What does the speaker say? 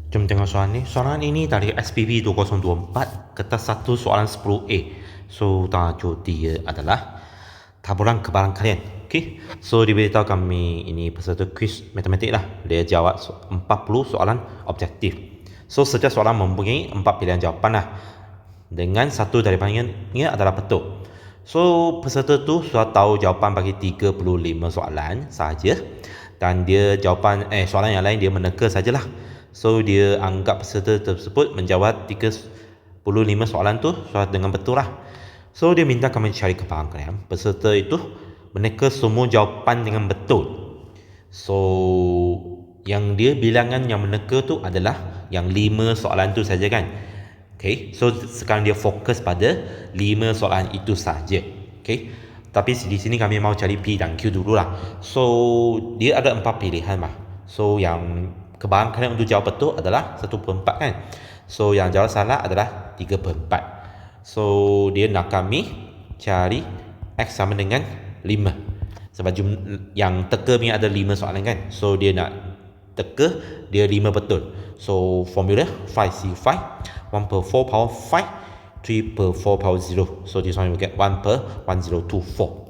Jom tengok soalan ni. Soalan ini dari SPB 2024, kertas 1 soalan 10A. So tajuk dia adalah taburan kebaran kalian. Okay. So diberitahu kami ini peserta kuis matematik lah. Dia jawab 40 soalan objektif. So setiap soalan mempunyai 4 pilihan jawapan lah. Dengan satu daripadanya adalah betul. So peserta tu sudah tahu jawapan bagi 35 soalan sahaja. Dan dia jawapan soalan yang lain dia meneka sajalah. So dia anggap peserta tersebut menjawab 35 soalan tu sudah dengan betul lah. So dia minta kami cari kebaran kalian. Peserta itu meneka semua jawapan dengan betul. So yang dia bilangan yang meneka tu adalah yang 5 soalan tu saja kan. Okay, so sekarang dia fokus pada 5 soalan itu saja. Okay, tapi di sini kami mau cari P dan Q dulu lah. So dia ada 4 pilihan lah. So yang kebaran kalian untuk jawab betul adalah 1/4 kan. So yang jawab salah adalah 3/4. So dia nak kami cari X sama dengan 5. Sebab yang teka ni ada 5 soalan kan. So dia nak teka dia 5 betul. So formula 5C5 1 per 4 power 5 3 per 4 power 0. So this one will get 1 per 1024.